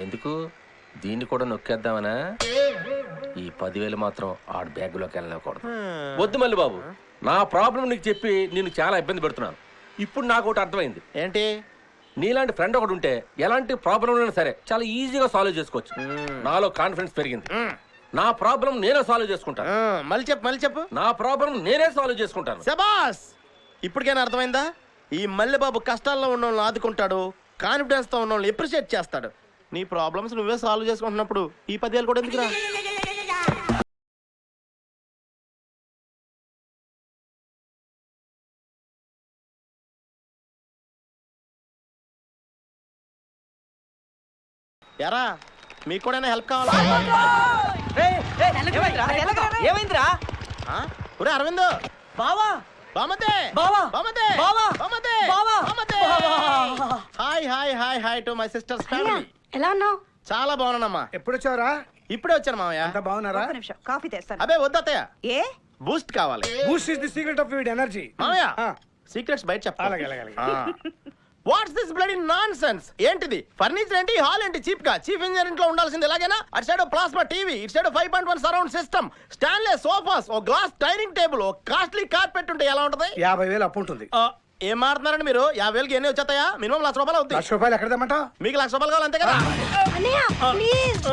ఎందుకు దీన్ని కూడా నొక్కేద్దామనా? ఈ 10,000 మాత్రం ఆడు బ్యాగ్లోకి వెళ్ళకూడదు. వద్దు మళ్ళీ బాబు, నా ప్రాబ్లం నీకు చెప్పి నేను చాలా ఇబ్బంది పెడుతున్నాను. ఇప్పుడు నాకు ఒకటి అర్థమైంది. ఏంటి? నీలాంటి ఫ్రెండ్ ఒకటి ఉంటే ఎలాంటి ప్రాబ్లం అయినా సరే చాలా ఈజీగా సాల్వ్ చేసుకోవచ్చు. నాలో కాన్ఫిడెన్స్ పెరిగింది. నా ప్రాబ్లం నేనే సాల్వ్ చేసుకుంటాను. మళ్ళీ చెప్పు. నా ప్రాబ్లం నేనే సాల్వ్ చేసుకుంటాను. శబాస్! ఇప్పటికైనా అర్థమైందా? ఈ మల్లెబాబు కష్టాల్లో ఉన్న వాళ్ళని ఆదుకుంటాడు, కాన్ఫిడెన్స్ తో ఉన్న వాళ్ళని అప్రిషియేట్ చేస్తాడు. నీ ప్రాబ్లమ్స్ నువ్వే సాల్వ్ చేసుకుంటున్నప్పుడు ఈ 10,000 కూడా ఎందుకురా? ఎరా మీకు కూడా హెల్ప్ కావాలా? ఏమైందిరా? ఒరే అరవింద్ బావా, బామతే బావా, బామతే బావా, బామతే బావా, బామతే. Hi hi hi hi to my sisters family. ఎలా ఉన్నావు? చాలా బాగున్నానమ్మా. ఎప్పుడు వచ్చావురా? ఇప్పుడే వచ్చాను మామయ్య. అంత బాగున్నారా? కాఫీ తెస్తాను. అబే వద్దత్తయ్య, ఏ బూస్ట్ కావాలి. Boost is the secret of your energy. మామయ్య సీక్రెట్స్ బయట చెప్పాలి. అలాగే అలాగే. What's this bloody nonsense? ఏంటిది? ఫర్నిచర్ ఏంటి, హాల్ ఏంటి? చీప్ గా చీఫ్ ఇంజనీర్ ఇంట్లో ఉండాల్సింది ఎలాగైనా. అటు సైడ్ ప్లాస్మా టీవీ, ఇటు side 5.1 surround system, Stanley sofas, ఓ గ్లాస్ డైనింగ్ టేబుల్, ఓ కాస్ట్లీ కార్పెట్ ఉంటే ఎలా ఉంటది? 50,000 అప్పు ఉంటుంది. ఏం మాట్లాడుతున్నారండి మీరు? 50,000కి ఎన్ని వచ్చేస్తాయా? మినిమం ₹1,00,000 అవుతుంది. ₹1,00,000 ఎక్కడ తెమ్మంటావు? మీకు ₹1,00,000 కావాలి అంతే కదా? అన్నయ్య ప్లీజ్.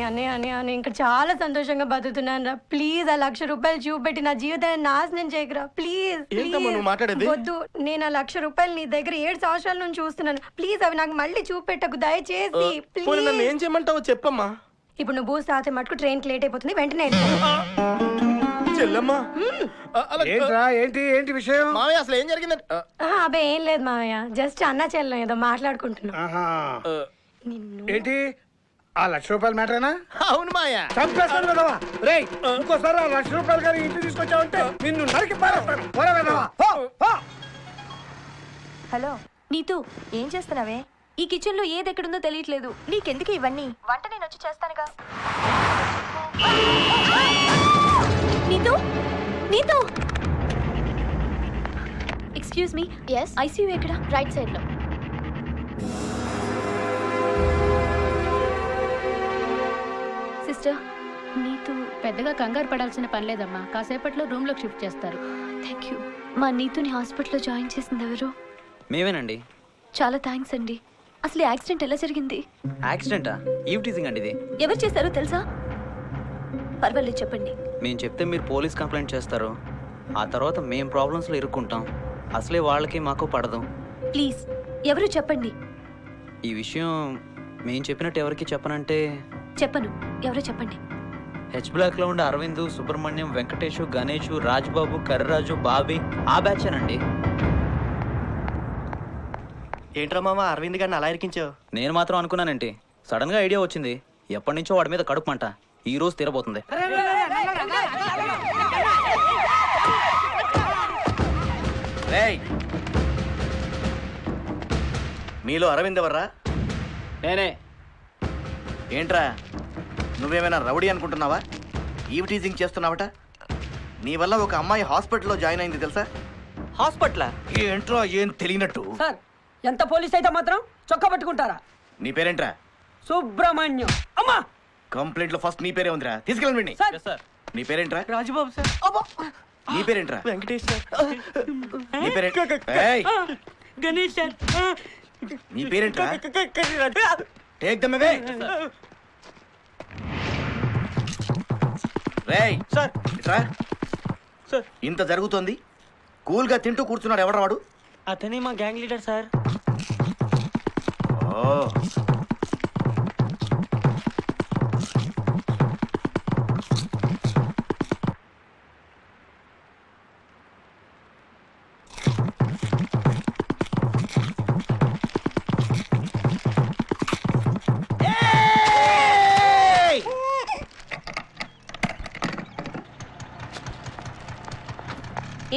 అన్నయ్య ఇంకా చాలా సంతోషంగా బతుకుతున్నాను రా. ప్లీజ్ ఆ ₹1,00,000 చూపెట్టి నా జీవితాన్ని నాశనం చేయకురా ప్లీజ్. ఏంటమ్మా నువ్వు మాట్లాడేది? వద్దు, నేను ఆ ₹1,00,000 నీ దగ్గర 7 సంవత్సరాల నుంచి చూస్తున్నాను. ప్లీజ్ అవి నాకు మళ్ళీ చూపెట్టకు దయచేసి పోనీ నన్ను ప్లీజ్. ఏం చేయమంటావో చెప్పమ్మా. ఇప్పుడు నువ్వు బూస్ట్ తాగితే మటుకు ట్రైన్కి లేట్ అయిపోతుంది, వెంటనే వెళ్ళిపో. చెల్లమ్మా ఏంట్రా? ఏంటి ఏంటి విషయం? మామయ్య అసలు ఏం జరిగిందంటే అబ్బే ఏం లేదు మావయ్య, జస్ట్ అన్న చెల్లం ఏదో మాట్లాడుకుంటున్నాం. ఆహా. నిన్ను ఏంటి ఆ ₹1,00,000 మ్యాటరేనా? అవును మాయా. చంపేస్తాను కదవా. రేయ్ ఇంకోసారి ఆ ₹1,00,000 గారి ఇంటికి తీసుకొచ్చావంటే నిన్ను నరికి పారేస్తాను. పోరా వెధవా, పో, పో. హలో నీతూ, ఏం చేస్తున్నావే? ఈ కిచెన్ లో ఏది ఎక్కడుందో తెలియట్లేదు. నీకెందుకు ఇవన్నీ? వంట నేను వచ్చి చేస్తానుగా. Neetu, Neetu, excuse me. yes ICU ఎక్కడ? రైట్ సైడ్ లో. సిస్టర్, నీతూ పెద్దగా కంగారు పడాల్సిన పని లేదమ్మా, కాసేపట్లో రూమ్ లోకి షిఫ్ట్ చేస్తారు. Thank you. మా నీతుని హాస్పిటల్లో జాయిన్ చేసింది ఎవరు? మేమేనండి. చాలా థ్యాంక్స్ అండి. అసలు ఈ యాక్సిడెంట్ ఎలా జరిగింది? యాక్సిడెంటా? ఈవ్ టీజింగ్ అండి ఇది. ఎవరు చేశారో తెలుసా? పర్వాలేదు చెప్పండి. మేము చెప్తే మీరు పోలీస్ కంప్లైంట్ చేస్తారు, ఆ తర్వాత మేము ప్రాబ్లమ్స్లో ఇరుక్కుంటాం. అసలే వాళ్ళకి మాకు పడదు. ప్లీజ్ ఎవరు చెప్పండి. ఈ విషయం మేము చెప్పినట్టు ఎవరికి చెప్పనంటే చెప్పను. ఎవరో చెప్పండి. హెచ్ బ్లాక్లో ఉండే అరవింద్, సుబ్రహ్మణ్యం, వెంకటేష్, గణేష్, రాజ్బాబు, కర్రరాజు, బాబీ, ఆ బ్యాచేనండి. ఏంట్రా మామ అరవింద్ గారిని అలా ఇరికించావు? నేను మాత్రం అనుకున్నానంటే సడన్గా ఐడియా వచ్చింది. ఎప్పటి నుంచో వాడి మీద కడుపు మంట, ఈ రోజు తీరబోతుంది. మీలో అరవింద్ ఎవర్రా? నేనే. ఏంట్రా నువ్వేమైనా రౌడీ అనుకుంటున్నావా? ఈవ్ టీజింగ్ చేస్తున్నావట. నీ వల్ల ఒక అమ్మాయి హాస్పిటల్లో జాయిన్ అయింది తెలుసా? హాస్పిటలా? ఏంట్రా ఏం తెలియనట్టు? సార్, ఎంత పోలీస్ అయితే మాత్రం చొక్కా పట్టుకుంటారా? నీ పేరేంట్రా? సుబ్రహ్మణ్యం. అమ్మా, కంప్లైంట్ లో ఫస్ట్ నీ పేరే ఉందిరా, తీసుకెళ్ళండి. సార్. నీ పేరేంట్రా? రాజుబాబు సార్. నీ పేరేంట్రా? వెంకటేష్ సార్. నీ పేరేంట్రా? గణేష్ సార్. నీ పేరేంట్రా? టేక్ దమ్ అవే. రేయ్ సార్. ఇట్రా. సార్. ఇంత జరుగుతోంది, కూల్ గా తింటూ కూర్చున్నాడు ఎవరు వాడు? అతనే మా గ్యాంగ్ లీడర్ సార్. ఓ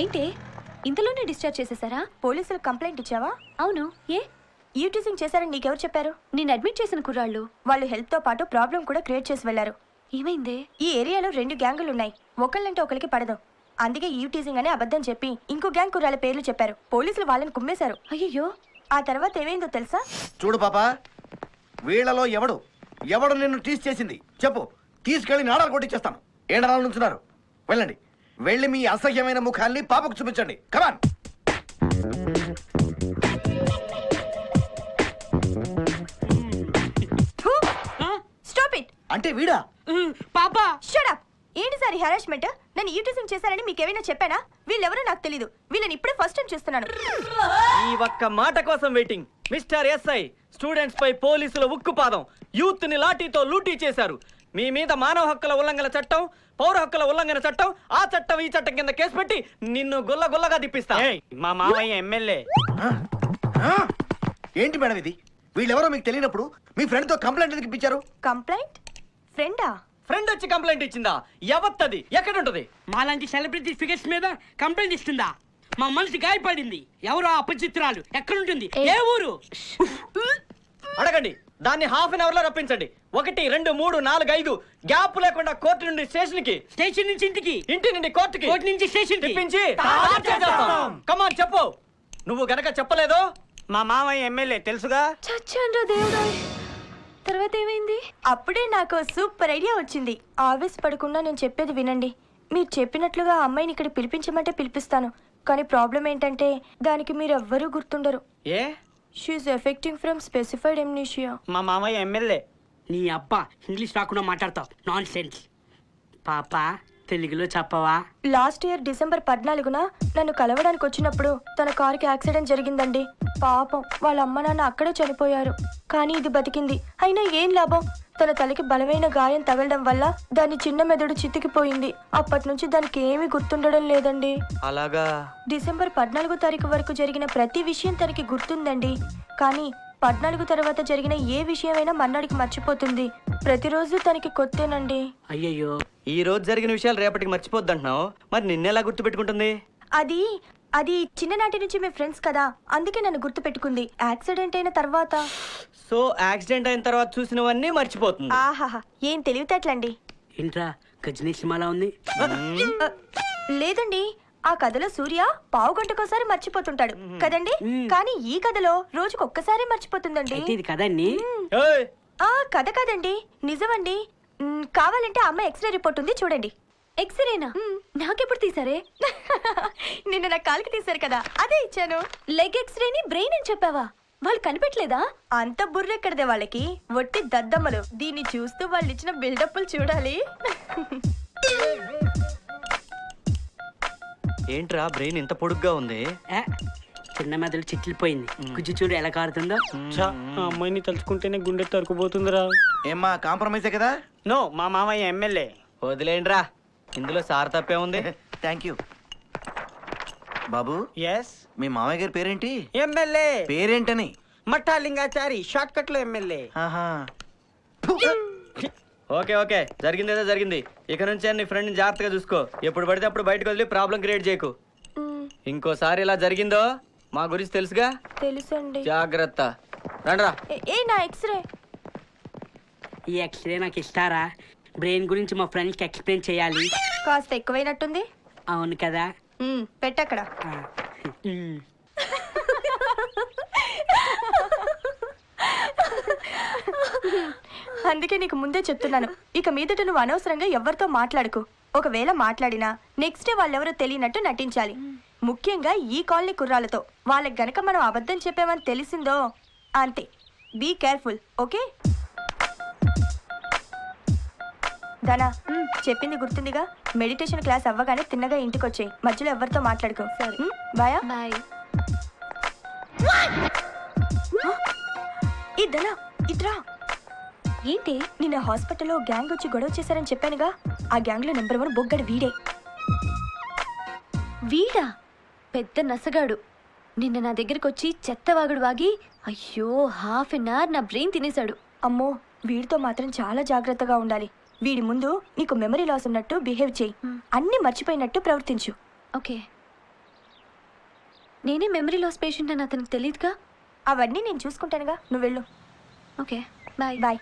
ఏంటి ఇంతలోనే డిశ్చార్జ్ చేసేసారా? పోలీసులకు కంప్లైంట్ ఇచ్చావా? అవును. ఏ ఈవ్ టీజింగ్ చేశారని నీకెవరు చెప్పారు? నేను అడ్మిట్ చేసిన కుర్రాళ్ళు. వాళ్ళు హెల్త్ తో పాటు ప్రాబ్లం కూడా క్రియేట్ చేసి వెళ్లారు. ఏమైంది? ఈ ఏరియాలో 2 గ్యాంగులు ఉన్నాయి. ఒకళ్ళంటే ఒకరికి పడదు. అందుకే ఈవ్ టీజింగ్ అనే అబద్ధం చెప్పి ఇంకో గ్యాంగ్ కుర్రాళ్ళ పేర్లు చెప్పారు. పోలీసులు వాళ్ళని కుమ్మేశారు. అయ్యో, ఆ తర్వాత ఏమైందో తెలుసా? చూడు పాపా, వీళ్ళలో ఎవడు నిన్ను టీస్ చేసింది చెప్పు, తీసుకెళ్లి నాడాలు కొట్టించేస్తాను. ఏడనాలు నుంచున్నారు, వెళ్ళండి. వెళ్ళి మీ అసహ్యమైన ముఖాల్ని పాపకు చూపించండి. కమాన్. Stop it. అంటే వీడా? పాపా షట్ అప్. ఏంటి సార్ ఈ హెరాస్మెంట్? నన్ను యూటిజం చేశారని మీకు ఏమైనా చెప్పానా? వీళ్ళెవరో నాకు తెలీదు. వీళ్ళని ఇప్పుడే ఫస్ట్ టైం చూస్తున్నాను. ఈ ఒక్క మాట కోసం వెయిటింగ్. మిస్టర్ ఎస్ఐ, స్టూడెంట్స్ పై పోలీసుల ఉక్కుపాదం, యూత్ ని లాఠీతో లూటీ చేశారు. మీ మీద మానవ హక్కుల ఉల్లంఘన చట్టం, పౌర హక్కుల ఉల్లంఘన చట్టం, ఆ చట్టం ఈ చట్టం కింద కేసు పెట్టి నిన్ను గుల్లగా తిప్పిస్తా. మా మామయ్య ఎమ్మెల్యే. ఏంటి మేడం ఇది? వీళ్ళెవరో మీకు తెలియనప్పుడు మీ ఫ్రెండ్ తో కంప్లైంట్ ఎందుకు ఇప్పించారు? కంప్లైంట్? ఫ్రెండా? ఫ్రెండ్ వచ్చి కంప్లైంట్ ఇచ్చిందా? ఎవత్తది? ఎక్కడుంటది? మాలాంటి సెలబ్రిటీ ఫిగర్స్ మీద కంప్లైంట్ ఇస్తుందా? మా మనసు గాయపడింది. ఎవరో అపచిత్రాలు. ఎక్కడుంటుంది? ఏ ఊరు? అడగండి. దాన్ని హాఫ్ అన్ అవర్ లో రప్పించండి. 1, 2, 3, 4, 5 గ్యాప్ లేకుండా కోర్టు నుండి స్టేషన్ కి, స్టేషన్ నుంచి ఇంటికి, ఇంటి నుండి కోర్టుకి, కోర్టు నుంచి స్టేషన్ తిప్పించి కమాన్ చెప్పు. నువ్వు గనక చెప్పలేదు, మా మామయ్య ఎమ్మెల్యే తెలుసుగా. చచ్చాన్రా దేవుడా. తర్వాత ఏమైంది? అప్పుడే నాకు సూపర్ ఐడియా వచ్చింది. ఆవేశపడకుండా నేను చెప్పేది వినండి. మీరు చెప్పినట్లుగా ఆ అమ్మాయిని ఇక్కడ పిలిపించమంటే పిలిపిస్తాను. కానీ ప్రాబ్లం ఏంటంటే దానికి మీరు ఎవ్వరూ గుర్తుండరు. ఏ? She is affecting from specified amnesia. మా మామయ్య ఎమ్మెల్యే. నీ అబ్బా ఇంగ్లీష్ రాకుండా మాట్లాడతావు. Nonsense. పాప తెలుగులో చెప్పవా? లాస్ట్ ఇయర్ డిసెంబర్ 14న నన్ను కలవడానికి వచ్చినప్పుడు తన కారుకి యాక్సిడెంట్ జరిగిందండి. పాపం వాళ్ళ అమ్మ నాన్న అక్కడే చనిపోయారు. కానీ ఇది బతికింది. అయినా ఏం లాభం? తన తలకి బలమైన గాయం తగలడం వల్ల దాని చిన్న మెదడు చితికిపోయింది. అప్పటి నుంచి దానికి ఏమీ గుర్తుండడం లేదండి. అలాగా? డిసెంబర్ 14వ తారీఖు వరకు జరిగిన ప్రతి విషయం తనకి గుర్తుందండి. కానీ 14 తర్వాత జరిగిన ఏ విషయమైనా మన్నాడికి మర్చిపోతుంది. ప్రతిరోజు తనకి కొత్తేనండి. అయ్యయ్యో. ఈ రోజు జరిగిన విషయాలు రేపటికి మర్చిపోద్ది అంటున్నావు. మరి నిన్నెలా గుర్తు పెట్టుకుంటుంది? అది చిన్ననాటి నుంచి మీ ఫ్రెండ్స్ కదా, అందుకే నన్ను గుర్తు పెట్టుకుంది. యాక్సిడెంట్ అయిన తర్వాత. సో యాక్సిడెంట్ అయిన తర్వాత చూసినవన్నీ మర్చిపోతుంది. ఆహాహా, ఏం తెలివితేటలండి. ఏంట్రా గజనీ సినిమాలా ఉంది? లేదండి, ఆ కథలో సూర్య పావుగంటకోసారి మర్చిపోతుంటాడు కదండి. కానీ ఈ కథలో రోజుకొక్కసారి మర్చిపోతుందండి. అయితే ఇది కదండి. ఏయ్! ఆ కథ కాదండి, నిజమండి. కావాలంటే అమ్మ ఎక్స్రే రిపోర్ట్ ఉంది, చూడండి. ఎక్స్రేనా? నాకెప్పుడు తీసారే? నిన్న నా కాలికి తీసారు కదా, అదే ఇచ్చాను. లెగ్ ఎక్స్రేని బ్రెయిన్ అని చెప్పావా? వాళ్ళు కనిపెట్టలేదా? అంత బుర్రెక్కడదే వాళ్ళకి, ఒట్టి దద్దమ్మలు. దీన్ని చూస్తూ వాళ్ళు ఇచ్చిన బిల్డప్లు చూడాలి. ఏంట్రా బ్రెయిన్ ఇంత పొడుగ్గా ఉంది? ఏ, చిన్న మెదడు చిట్లిపోయింది. గుజ్జు చూడు ఎలా కారుతుందో. ఆ అమ్మాయిని తలుచుకుంటేనే గుండె తరుకుపోతుందిరా. ఏమ్మా కాంప్రమైజే కదా? నో, మా మామయ్య ఎమ్మెల్యే. వదిలేండ్రా, ఇందులో సార్ తప్పే ఉంది. Thank you. బాబు, ఎస్. మీ మామయ్య గారి పేరేంటి? ఎమ్మెల్యే పేరేంటని? మఠాలింగాచారి, షార్ట్ కట్ లో ఎమ్మెల్యే. ఆహా. ఓకే, జరిగిందేదో జరిగింది. ఇక నుంచి నీ ఫ్రెండ్ జాగ్రత్తగా చూసుకో. ఎప్పుడు పడితే అప్పుడు బయటకు వదిలి ప్రాబ్లం క్రియేట్ చేయకు. ఇంకోసారి ఇలా జరిగిందో మా గురించి తెలుసుగా. తెలుసండి. జాగ్రత్త. రండ్రా. నా ఎక్స్రే. ఈ ఎక్స్రే నాకు ఇస్తారా? బ్రెయిన్ గురించి మా ఫ్రెండ్స్కి ఎక్స్ప్లెయిన్ చేయాలి. కాస్త ఎక్కువైనట్టుంది. అవును కదా. పెట్టక్కడ. ఆ. అందుకే నీకు ముందే చెప్తున్నాను, ఇక మీదట నువ్వు అనవసరంగా ఎవరితో మాట్లాడుకు. ఒకవేళ మాట్లాడినా నెక్స్ట్ డే వాళ్ళెవరో తెలియనట్టు నటించాలి. ముఖ్యంగా ఈ కాలనీ కుర్రాలతో. వాళ్ళకి గనక మనం అబద్ధం చెప్పామని తెలిసిందో అంతే. Be careful, okay? ధనా, చెప్పింది గుర్తుందిగా? మెడిటేషన్ క్లాస్ అవ్వగానే తిన్నగా ఇంటికి వచ్చేయి. మధ్యలో ఎవరితో మాట్లాడుకో. బాయా. బాయ్. ఈ ధనా, ఇట్రా. ఏంటి? నిన్న హాస్పిటల్లో గ్యాంగ్ వచ్చి గొడవ చేశారని చెప్పానుగా. ఆ గ్యాంగ్ లో నెంబర్ 1 బొగ్గడు వీడే. వీడా? పెద్ద నసగాడు. నిన్న నా దగ్గరికి వచ్చి చెత్తవాగుడు వాగి అయ్యో హాఫ్ అన్ అవర్ నా బ్రెయిన్ తినేశాడు. అమ్మో, వీడితో మాత్రం చాలా జాగ్రత్తగా ఉండాలి. వీడి ముందు నీకు మెమరీ లాస్ ఉన్నట్టు బిహేవ్ చేయి. అన్ని మర్చిపోయినట్టు ప్రవర్తించు. ఓకే. నేనే మెమరీ లాస్ పేషెంట్ అని అతనికి తెలియదుగా. అవన్నీ నేను చూసుకుంటానుగా, నువ్వు వెళ్ళు. Okay, bye. బాయ్.